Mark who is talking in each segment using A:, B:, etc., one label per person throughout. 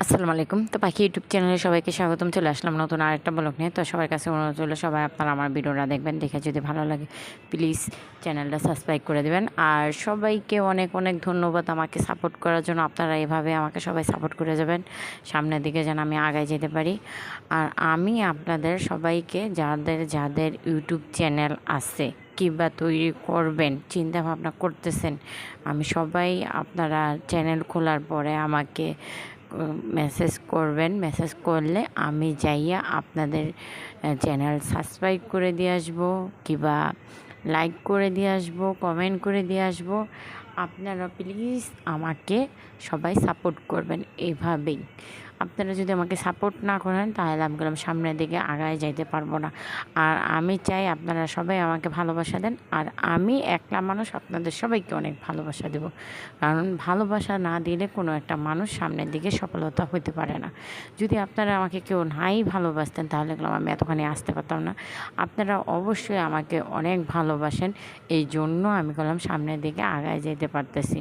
A: আসসালামু আলাইকুম। তো পাখি ইউটিউব চ্যানেলে সবাইকে স্বাগতম। চলে আসলাম নতুন আরেকটা ব্লগ নিয়ে। তো সবার কাছে অনুরোধ রইলো, সবাই আপনারা আমার ভিডিওটা দেখবেন, দেখে যদি ভালো লাগে প্লিজ চ্যানেলটা সাবস্ক্রাইব করে দেবেন। আর সবাইকে অনেক অনেক ধন্যবাদ আমাকে সাপোর্ট করার জন্য। আপনারা এভাবে আমাকে সবাই সাপোর্ট করে যাবেন সামনের দিকে, যেন আমি আগায় যেতে পারি। আর আমি আপনাদের সবাইকে, যাদের যাদের ইউটিউব চ্যানেল আছে কিংবা তৈরি করবেন চিন্তা ভাবনা করতেছেন, আমি সবাই আপনারা চ্যানেল খোলার পরে আমাকে মেসেজ করবেন। মেসেজ করলে আমি যাইয়া আপনাদের চ্যানেল সাবস্ক্রাইব করে দিয়ে আসবো, কিংবা লাইক করে দিয়ে আসবো, কমেন্ট করে দিয়ে আসবো। আপনারা প্লিজ আমাকে সবাই সাপোর্ট করবেন এইভাবেই। আপনারা যদি আমাকে সাপোর্ট না করেন তাহলে আমি বললাম সামনের দিকে আগায় যাইতে পারবো না। আর আমি চাই আপনারা সবাই আমাকে ভালোবাসা দেন, আর আমি একলা মানুষ আপনাদের সবাইকে অনেক ভালোবাসা দেব। কারণ ভালোবাসা না দিলে কোনো একটা মানুষ সামনের দিকে সফলতা হতে পারে না। যদি আপনারা আমাকে কেউ নাই ভালোবাসতেন তাহলে আমি এতখানি আসতে পারতাম না। আপনারা অবশ্যই আমাকে অনেক ভালোবাসেন, এই জন্য আমি সামনের দিকে আগায় যেতে পারতেছি।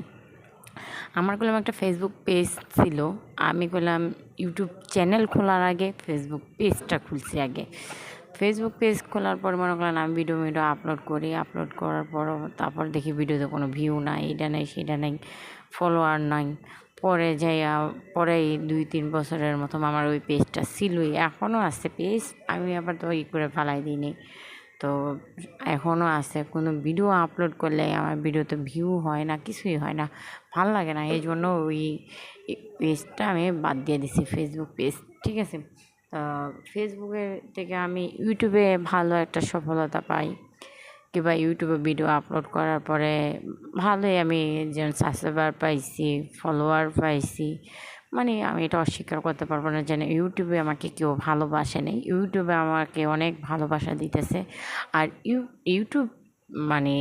A: আমার একটা ফেসবুক পেজ ছিল। আমি ইউটিউব চ্যানেল খোলার আগে ফেসবুক পেজটা খুলছি আগে। ফেসবুক পেজ খোলার পর মনে করলেন আমি ভিডিও আপলোড করি। আপলোড করার পরও তারপর দেখি ভিডিওতে কোনো ভিউ নাই, এটা নেই সেটা নেই, ফলোয়ার নাই। পরে যাইয়া পরে 2-3 বছরের মতো আমার ওই পেজটা ছিলই, এখনও আছে পেজ। আমি আবার তো করে ফেলাই দিইনি। তো এখনও আছে। কোনো ভিডিও আপলোড করলে আমার ভিডিওতে ভিউ হয় না, কিছুই হয় না, ভাল লাগে না। এই জন্য ওই পেজটা আমি বাদ দিয়ে দিছি, ফেসবুক পেজ। ঠিক আছে। তো ফেসবুকে থেকে আমি ইউটিউবে ভালো একটা সফলতা পাই, কিংবা ইউটিউবে ভিডিও আপলোড করার পরে ভালোই আমি যেন সাবস্ক্রাইবার পাইছি, ফলোয়ার পাইছি। আমি এটা অস্বীকার করতে পারবো না যেন ইউটিউবে আমাকে কেউ ভালোবাসে নেই। ইউটিউবে আমাকে অনেক ভালোবাসা দিতেছে। আর ইউটিউব মানে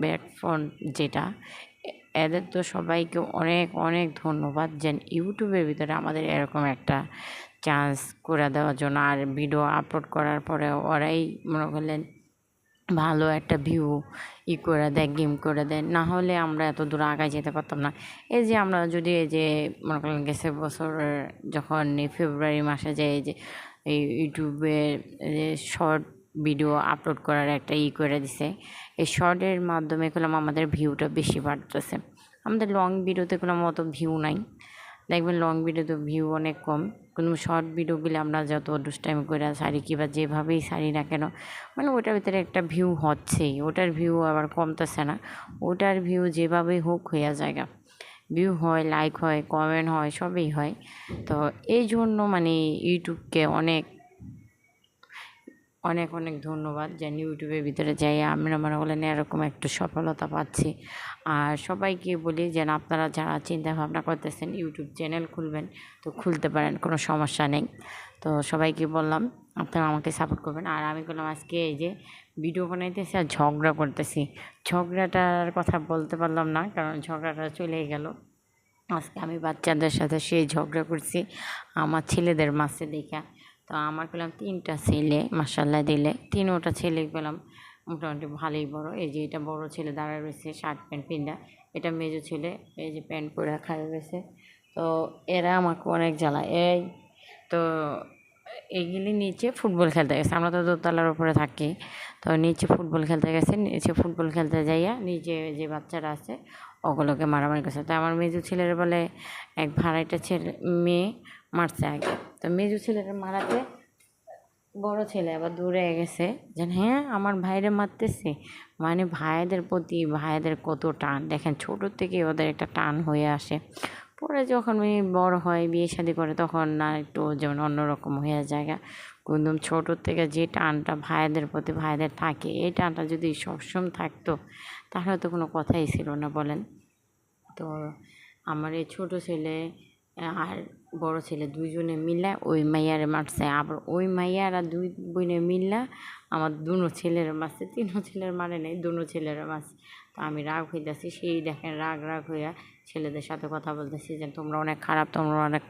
A: ব্যাকফোন যেটা, এদের তো সবাইকে অনেক অনেক ধন্যবাদ যেন ইউটিউবের ভিতরে আমাদের এরকম একটা চান্স করে দেওয়ার জন্য। আর ভিডিও আপলোড করার পরে ওরাই মনে করলেন ভালো একটা ভিউ করে দেয়, গেম করে দেয়, না হলে আমরা এত দূর আগায় যেতে পারতাম না। এই যে আমরা যদি এই যে মনে করলেন গেছে বছর যখন ফেব্রুয়ারি মাসে যে এই যে এই ইউটিউবে শর্ট ভিডিও আপলোড করার একটা করে দিছে, এই শর্টের মাধ্যমে আমাদের ভিউটা বেশি বাড়তেছে। আমাদের লং ভিডিওতে অত ভিউ নাই, দেখবেন লং ভিডিওতে ভিউ অনেক কম। কোনো শর্ট ভিডিওগুলি আমরা যত দুষ্টাইমি করে সারি কিংবা যেভাবেই সারি না কেন, ওটার ভিতরে একটা ভিউ হচ্ছেই, ওটার ভিউ আবার কমতেছে না। ওটার ভিউ যেভাবেই হোক হইয়া জায়গা, ভিউ হয়, লাইক হয়, কমেন্ট হয়, সবই হয়। তো এই জন্য ইউটিউবকে অনেক অনেক অনেক ধন্যবাদ যেন ইউটিউবের ভিতরে যাই আমরা মনে করলেন এরকম একটু সফলতা পাচ্ছি। আর সবাইকে বলি যেন আপনারা যারা চিন্তা ভাবনা করতেছেন ইউটিউব চ্যানেল খুলবেন, তো খুলতে পারেন, কোনো সমস্যা নেই। তো সবাইকে বললাম আপনারা আমাকে সাপোর্ট করবেন। আর আমি আজকে এই যে ভিডিও বানাইতেছি আর ঝগড়া করতেছি, ঝগড়াটার কথা বলতে পারলাম না কারণ ঝগড়াটা চলেই গেল। আজকে আমি বাচ্চাদের সাথে সেই ঝগড়া করছি আমার ছেলেদের মাঝে দেখা। তো আমার 3টা ছেলে, মাশাআল্লাহ দিলে 3টা ছেলে মোটামুটি ভালোই বড়। এই যে এটা বড় ছেলে দাঁড়ায় রয়েছে শার্ট প্যান্ট পিন্দা, এটা মেজো ছেলে এই যে প্যান্ট পরে খাড়া রয়েছে। তো এরা আমাকে অনেক জ্বালায়। তো এইগুলি নিচে ফুটবল খেলতে গেছে, আমরা তো দোতলার উপরে থাকি। তো নিচে ফুটবল খেলতে গেছে, নিচে ফুটবল খেলতে যাইয়া নিচে যে বাচ্চারা আছে ওগুলোকে মারামারি করছে। তো আমার মেজো ছেলের বলে এক ভাড়াইটা মেয়ে মারছে আগে। তো মেজো ছেলেটা মারাতে বড় ছেলে আবার দৌড়ে গেছে যে হ্যাঁ আমার ভাইরে মারতেছে। ভাইদের প্রতি ভাইদের কত টান দেখেন, ছোটোর থেকে ওদের একটা টান হয়ে আসে। পরে যখন বড় হয়, বিয়ে শাদী করে, তখন না একটু যেমন অন্যরকম হয়ে যায়। একদম ছোটোর থেকে যে টানটা ভাইদের প্রতি ভাইদের থাকে, এই টানটা যদি সবসময় থাকতো তাহলে তো কোনো কথাই ছিল না বলেন। তো আমার এই ছোটো ছেলে আর বড় ছেলে দুইজনে মিলে ওই মাইয়ারে মারছে। আবার ওই মাইয়ারা দুই বোনে মিললা আমার দুনো ছেলের মারছে, 3 ছেলের মারে নেই, দুনো ছেলের মারছে। তো আমি রাগ হইতেছি, সেই দেখেন রাগ হইয়া ছেলেদের সাথে কথা বলতেছি যে তোমরা অনেক খারাপ, তোমরা অনেক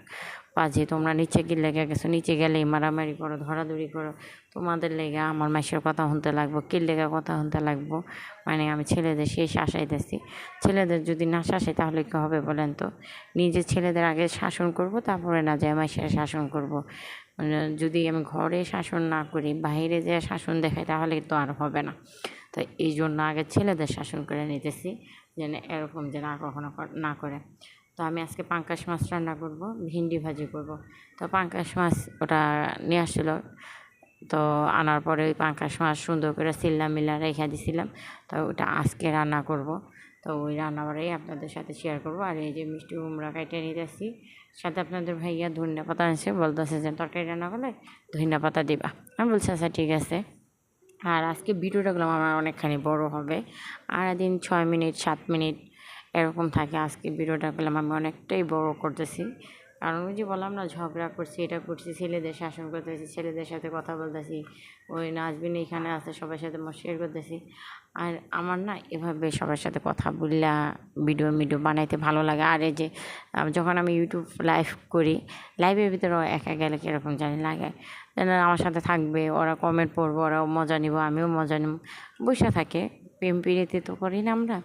A: বাজে, তোমরা নিচে কি লেগে গেছো, নিচে গেলেই মারামারি করো, ধরাধরি করো, তোমাদের লেগে আমার মাসের কথা শুনতে লাগবো, কি লেগে কথা শুনতে লাগবো। মানে আমি ছেলেদের শেষ শাসাইতেছি। ছেলেদের যদি না শাসাই তাহলে কী হবে বলেন তো? নিজের ছেলেদের আগে শাসন করব, তারপরে না যায় মাসের শাসন করব। যদি আমি ঘরে শাসন না করি, বাইরে যে শাসন দেখাই, তাহলে তো আর হবে না। তো এই জন্য আগে ছেলেদের শাসন করে নিতেছি, যেন এরকম যেন আর কখনো না করে। তো আমি আজকে পাঙ্কাশ মাছ রান্না করব, ভিন্ডি ভাজি করব। তো পাঙ্কাশ মাছ ওটা নিয়ে আসছিলো, তো আনার পরে ওই পাঙ্কাশ মাছ সুন্দর করে মিল্লা রেখে দিছিলাম। তো ওটা আজকে রান্না করব। তো ওই রান্নাবাড়াই আপনাদের সাথে শেয়ার করব। আর এই যে মিষ্টি কুমড়া কাইটে নিতেছি, সাথে আপনাদের ভাইয়া ধনিয়া পাতা আনছে, বলতেছে যে তরকারি রান্না করলে ধনিয়া পাতা দিবা। আমি বলছি আচ্ছা ঠিক আছে। আর আজকে ভিডিওটা গুলো আমার অনেকখানি বড় হবে, আর দিন 6 মিনিট 7 মিনিট এরকম থাকে। আজকে ভিডিওটা করলাম আমি অনেকটাই বড় করতেছি, কারণ ওই যে বললাম না, ঝগড়া করছি, এটা করছি, ছেলেদের শাসন করতেছি, ছেলেদের সাথে কথা বলতেছি, ওই নাজবিন এখানে আছে, সবার সাথে শেয়ার করতেছি। আর আমার না এভাবে সবার সাথে কথা বললা ভিডিও বানাইতে ভালো লাগে। আর এই যে যখন আমি ইউটিউব লাইভ করি, লাইভের ভিতরেও একা গেলে কীরকম জানি লাগে, যেন আমার সাথে থাকবে, ওরা কমেন্ট পড়বো, ওরাও মজা নিব, আমিও মজা নিব। বসে থাকে, প্রেম প্রীতি তো করি না আমরা,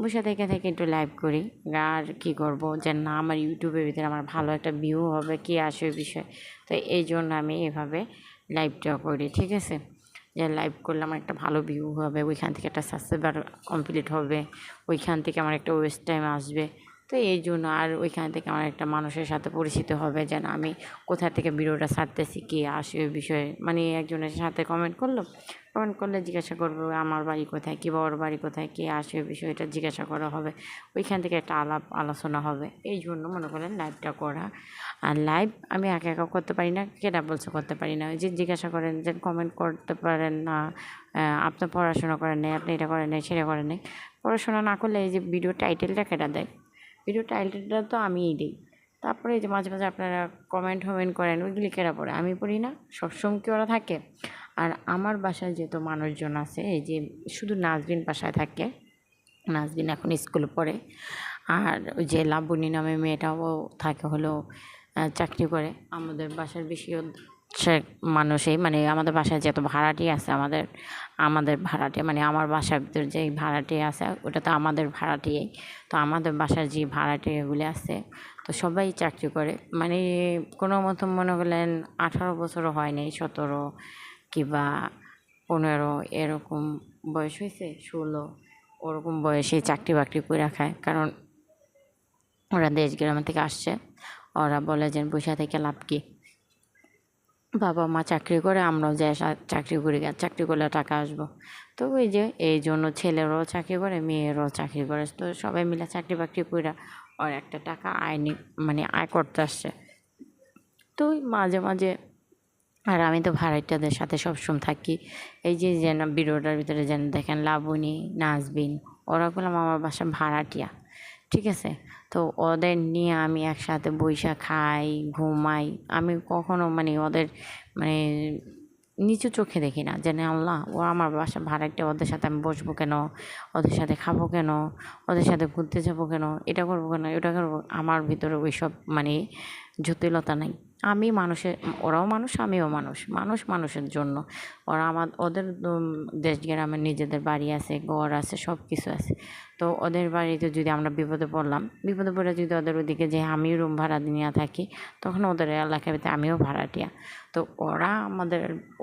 A: বসে থেকে একটু লাইভ করি। আর কী করবো, যে না আমার ইউটিউবের ভিতরে আমার ভালো একটা ভিউ হবে, কী আসে ওই বিষয়। তো এই জন্য আমি এভাবে লাইভটা করি, ঠিক আছে? যে লাইভ করলে আমার একটা ভালো ভিউ হবে, ওইখান থেকে একটা সাবস্ক্রাইবার কমপ্লিট হবে, ওইখান থেকে আমার একটা ওয়েস্ট টাইম আসবে। তো এই জন্য, আর ওইখান থেকে আমার একটা মানুষের সাথে পরিচিত হবে, যেন আমি কোথা থেকে ভিডিওটা ছাড়তেছি, কে আসে ওই বিষয়ে। মানে একজনের সাথে কমেন্ট করলে জিজ্ঞাসা করবো আমার বাড়ি কোথায়, কি বাবার বাড়ি কোথায়, কে আসে ওই বিষয়টা জিজ্ঞাসা করা হবে, ওইখান থেকে একটা আলোচনা হবে। এই জন্য মনে করেন লাইভটা করা। আর লাইভ আমি একা একা করতে পারি না, কেটা বলছে করতে পারি না, ওই যে জিজ্ঞাসা করেন যে কমেন্ট করতে পারেন না, আপনি পড়াশোনা করেন নাই, আপনি এটা করেন নাই, সেটা করেন নাই। পড়াশোনা না করলে এই যে ভিডিও টাইটেলটা কেটা দেয়? ভিডিও টাইটেলটা তো আমিই দিই। তারপরে এই যে মাঝে মাঝে আপনারা কমেন্ট করেন, ওইগুলি কেরা পড়ে? আমি পড়ি না, সবসময় কি ওরা থাকে? আর আমার বাসায় যেহেতু মানুষজন আছে, এই যে শুধু নাজবিন বাসায় থাকে, নাজবিন এখন স্কুলে পড়ে। আর ওই যে লাবণী নামে মেয়েটাও থাকে হলো চাকরি করে। আমাদের বাসার বেশি সে মানুষই, মানে আমাদের বাসায় যত ভাড়াটি আছে, আমাদের ভাড়াটে, মানে আমার বাসার ভিতর যে ভাড়াটে আছে ওটা তো আমাদের ভাড়াটিয়াই। তো আমাদের বাসার যে ভাড়াটিয়াগুলি আছে, তো সবাই চাকরি করে। মানে কোনো মতো মনে করলেন 18 বছরও হয় নাই, 17 কিংবা 15 এরকম বয়স হয়েছে, 16 ওরকম বয়সে চাকরি বাকরি করে খায়। কারণ ওরা দেশ গ্রাম থেকে আসছে, ওরা বলে যে বসে থেকে লাভ কি, বাবা মা চাকরি করে, আমরাও যাই চাকরি করি, চাকরি করলে টাকা আসবো। তো ওই যে এই জন্য ছেলেরাও চাকরি করে, মেয়েরাও চাকরি করে, তো সবাই মিলে চাকরি বাকরি করে ওর একটা টাকা মানে আয় করতে আসছে। তো মাঝে মাঝে, আর আমি তো ভাড়াটিয়াদের সাথে সবসময় থাকি। এই যে যেন ভিডিওটার ভিতরে যেন দেখেন লাবণী, নাজবিন, ওরা করলাম আমার বাসা ভাড়াটিয়া, ঠিক আছে? তো ওদের নিয়ে আমি একসাথে বইসা খাই, ঘুমাই। আমি কখনো মানে ওদের মানে নিচু চোখে দেখি না, যেন আল্লাহ ও আমার বাসা ভাড়াটিয়া, ওদের সাথে আমি বসবো কেন, ওদের সাথে খাবো কেন, ওদের সাথে ঘুরতে যাবো কেন, এটা করবো কেন, ওটা করবো। আমার ভিতরে ওইসব মানে জটিলতা নাই। আমি মানুষের, ওরাও মানুষ, আমিও মানুষ, মানুষের জন্য। ওদের দেশ গ্রামের নিজেদের বাড়ি আছে, ঘর আছে, সব কিছু আছে। তো ওদের বাড়িতে যদি আমরা বিপদে পড়ে যদি ওদের ওদিকে যে আমি রুম ভাড়া নিয়ে থাকি, তখন ওদের এলাকাতে আমিও ভাড়াটিয়া। তো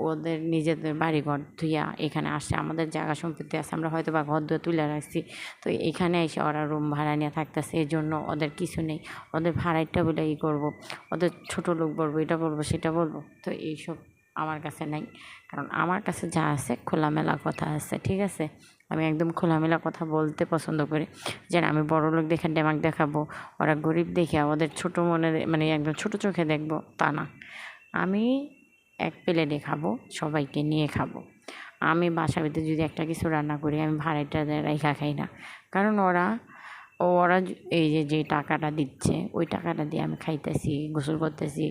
A: ওদের নিজেদের বাড়ি ঘর ধুইয়া এখানে আসছে, আমাদের জায়গা সম্পত্তি আছে, আমরা হয়তো বা ঘর ধুয়ে তুলে রাখছি, তো এখানে এসে ওরা রুম ভাড়া নিয়ে থাকতেছে। এই জন্য ওদের কিছু নেই, ওদের ভাড়াটা বলে করবো, ওদের ছোটো লোক বলবো, এটা বলবো, সেটা বলবো। তো এইসব আমার কাছে নাই, কারণ আমার কাছে যা আছে খোলামেলা কথা আছে, ঠিক আছে? আমি একদম খোলামেলা কথা বলতে পছন্দ করি। যেন আমি বড় লোক দেখে ডেমাক দেখাবো, ওরা গরিব দেখে ওদের ছোটো মনে, মানে একদম ছোটো চোখে দেখবো, তা না। আমি এক প্লেটে খাবো, সবাইকে নিয়ে খাবো। আমি বাসার ভিতরে যদি একটা কিছু রান্না করি, আমি ভাড়াটা রেখা খাই না। কারণ ওরা এই যে টাকাটা দিচ্ছে, ওই টাকাটা দিয়ে আমি খাইতেছি, গোসল করতেছি,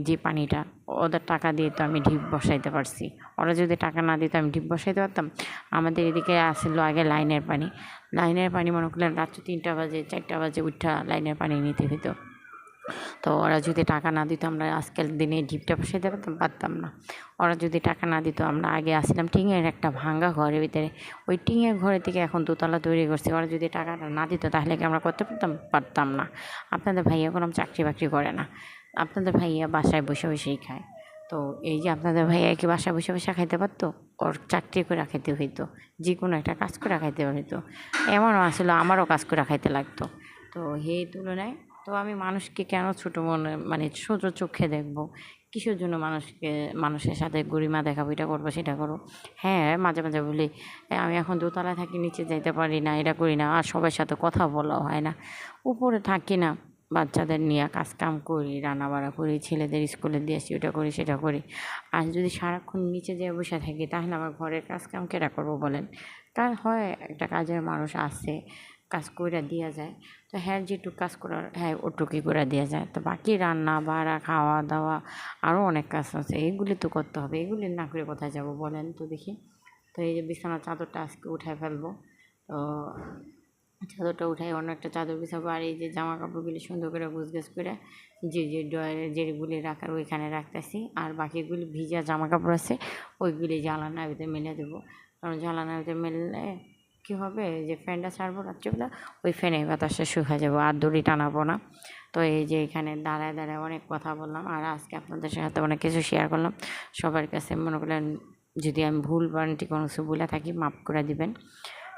A: যে পানিটা ওদের টাকা দিয়ে তো আমি ঢিপ বসাইতে পারছি। ওরা যদি টাকা না দিত আমি ঢিপ বসাইতে পারতাম? আমাদের এদিকে আসছিল আগে লাইনের পানি মনে করলেন রাত্রে 3টা বাজে 4টা বাজে উঠা লাইনের পানি নিতে হইতো। তো ওরা যদি টাকা না দিত আমরা আজকের দিনে ডিপটা বসাইতে পারতাম না। ওরা যদি টাকা না দিত আমরা আগে আসছিলাম টিনের একটা ভাঙা ঘরের ভিতরে, ওই টিনের ঘরের থেকে এখন দোতলা তৈরি করছি। ওরা যদি টাকাটা না দিত তাহলে কি আমরা করতে পারতাম না। আপনাদের ভাইয়া কোনো চাকরি বাকরি করে না, আপনাদের ভাইয়া বাসায় বসে বসেই খায়। তো এই যে আপনাদের ভাইয়া কি বাসায় বসে বসে খাইতে পারতো? ওর চাকরি করে খাইতে হইতো, যে কোনো একটা কাজ করে খাইতে হইতো। এমনও আসলে আমারও কাজ করে খাইতে লাগতো। তো এই তুলনায় তো আমি মানুষকে কেন ছোটো মনে মানে ছোটো চোখে দেখবো? কিসের জন্য মানুষের সাথে গরিমা দেখাবো, এটা করবো সেটা করবো? হ্যাঁ, মাঝে মাঝে বলি আমি এখন দোতলায় থাকি, নিচে যাইতে পারি না, এটা করি না, আর সবার সাথে কথা বলা হয় না। উপরে থাকি না, বাচ্চাদের নিয়ে কাজ কাম করি, রান্না বাড়া করি, ছেলেদের স্কুলে দিয়ে আসি, ওটা করি সেটা করি। আর যদি সারাক্ষণ নিচে যেয়ে বসে থাকি তাহলে আমার ঘরের কাজ কাম কেটা করবো বলেন? কার হয় একটা কাজের মানুষ আছে, কাজ কইরা দিয়া যায়। তো হ্যাঁ, যেটুকু কাজ করার হ্যাঁ ওটুকুই করে দেওয়া যায়। তো বাকি রান্না বাড়া খাওয়া দাওয়া আরও অনেক কাজ আছে, এগুলি তো করতে হবে। এগুলি না করে কোথায় যাব বলেন তো দেখি? তো এই যে বিছানার চাদরটা আজকে উঠায় ফেলবো। তো চাদরটা উঠাই অন্য একটা চাদর বিছাবো। আর এই যে জামা কাপড়গুলি সুন্দর করে গুছগাছ করে যে ড্রয়ারে যেগুলি রাখার ওইখানে রাখতেছি। আর বাকিগুলি ভিজা জামা কাপড় আছে ওইগুলি জানালার ভিতরে মেলে দেবো। কারণ জানালার ভিতরে মেললে কী হবে, যে ফ্যানটা ছাড়বো রাত্রিবেলা, ওই ফ্যানে বাতাসে শুকায় যাবো, আর দড়ি টানাবো না। তো এই যে এখানে দাঁড়ায় দাঁড়ায় অনেক কথা বললাম, আর আজকে আপনাদের সাথে অনেক কিছু শেয়ার করলাম। সবার কাছে মনে করলেন যদি আমি ভুল বানানটি কোনো কিছু বলে থাকি মাফ করে দিবেন।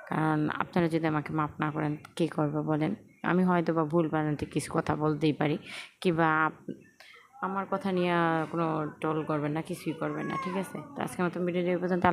A: কারণ আপনারা যদি আমাকে মাফ না করেন কী করবো বলেন? আমি হয়তো বা ভুল বানানটি কিছু কথা বলতেই পারি, কিংবা আমার কথা নিয়ে কোনো ট্রোল করবেন না, কিছুই করবেন না, ঠিক আছে? তো আজকের মতো ভিডিও এই পর্যন্ত।